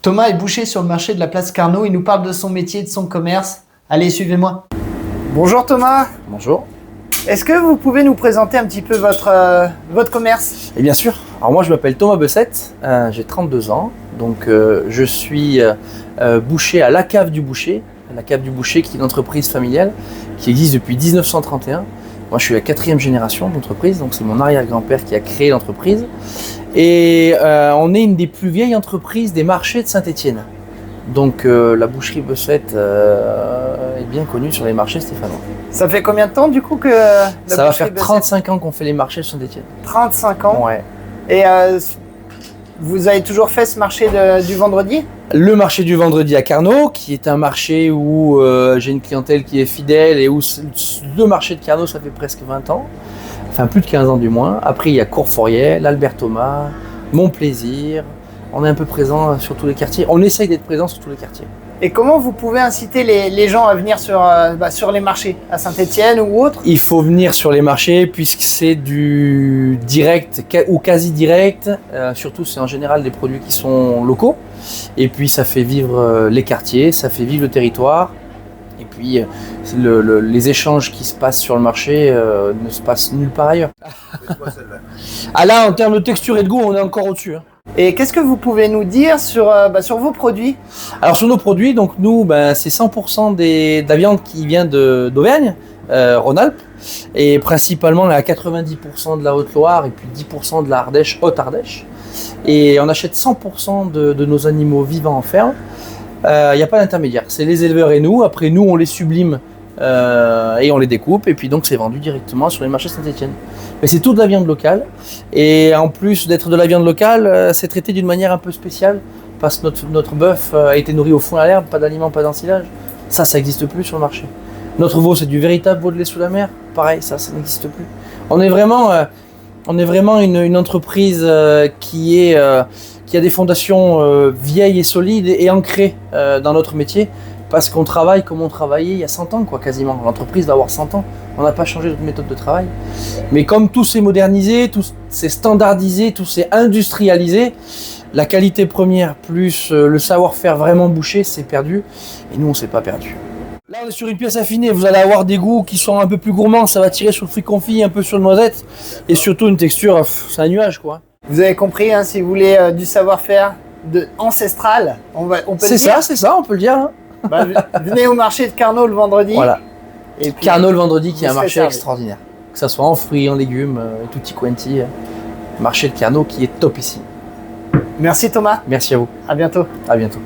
Thomas est boucher sur le marché de la place Carnot. Il nous parle de son métier et de son commerce. Allez, suivez-moi. Bonjour Thomas. Bonjour. Est-ce que vous pouvez nous présenter un petit peu votre commerce? Et bien sûr. Alors moi je m'appelle Thomas Bessette, j'ai 32 ans. Donc je suis boucher à La Cave du Boucher. La Cave du Boucher qui est une entreprise familiale qui existe depuis 1931. Moi je suis la 4e génération d'entreprise, donc c'est mon arrière-grand-père qui a créé l'entreprise. Et on est une des plus vieilles entreprises des marchés de Saint-Étienne. Donc la boucherie Bessette est bien connue sur les marchés stéphanois. Ça fait combien de temps du coup que ça va faire 35 ans qu'on fait les marchés de Saint-Étienne. 35 ans? Ouais. Et vous avez toujours fait ce marché du vendredi? Le marché du vendredi à Carnot, qui est un marché où j'ai une clientèle qui est fidèle et où le marché de Carnot, ça fait presque 20 ans. Enfin plus de 15 ans du moins. Après il y a Courforiel, l'Albert Thomas, Mon Plaisir. On est un peu présent sur tous les quartiers. On essaye d'être présent sur tous les quartiers. Et comment vous pouvez inciter les gens à venir sur les marchés, à Saint-Étienne ou autre? Il faut venir sur les marchés puisque c'est du direct ou quasi direct. Surtout c'est en général des produits qui sont locaux. Et puis ça fait vivre les quartiers, ça fait vivre le territoire. Et puis les échanges qui se passent sur le marché ne se passent nulle part ailleurs. Ah là en termes de texture et de goût on est encore au-dessus. Hein. Et qu'est-ce que vous pouvez nous dire sur vos produits? Alors sur nos produits, donc nous, c'est 100% de la viande qui vient d'Auvergne, Rhône-Alpes, et principalement à 90% de la Haute-Loire et puis 10% de la Ardèche, Haute-Ardèche. Et on achète 100% de nos animaux vivants en ferme. Il n'y a pas d'intermédiaire, c'est les éleveurs et nous. Après nous, on les sublime et on les découpe, et puis donc c'est vendu directement sur les marchés Saint-Étienne. Mais c'est toute de la viande locale, et en plus d'être de la viande locale, c'est traité d'une manière un peu spéciale, parce que notre bœuf a été nourri au foin à l'herbe, pas d'aliments, pas d'ensilage. Ça n'existe plus sur le marché. Notre veau, c'est du véritable veau de lait sous la mer, pareil, ça n'existe plus. On est vraiment une entreprise qui a des fondations vieilles et solides et ancrées dans notre métier, parce qu'on travaille comme on travaillait il y a 100 ans, quoi, quasiment. L'entreprise va avoir 100 ans. On n'a pas changé notre méthode de travail. Mais comme tout s'est modernisé, tout s'est standardisé, tout s'est industrialisé, la qualité première plus le savoir-faire vraiment bouché, c'est perdu. Et nous, on ne s'est pas perdu. Là, on est sur une pièce affinée. Vous allez avoir des goûts qui sont un peu plus gourmands. Ça va tirer sur le fruit confit, un peu sur le noisette. Et surtout une texture, c'est un nuage, quoi. Vous avez compris, hein, si vous voulez du savoir-faire ancestral, on peut le dire. C'est ça, on peut le dire. Hein. Venez au marché de Carnot le vendredi. Voilà. Et puis, Carnot le vendredi qui est un marché extraordinaire. Que ce soit en fruits, en légumes, tutti quanti. Marché de Carnot qui est top ici. Merci Thomas. Merci à vous. À bientôt. À bientôt.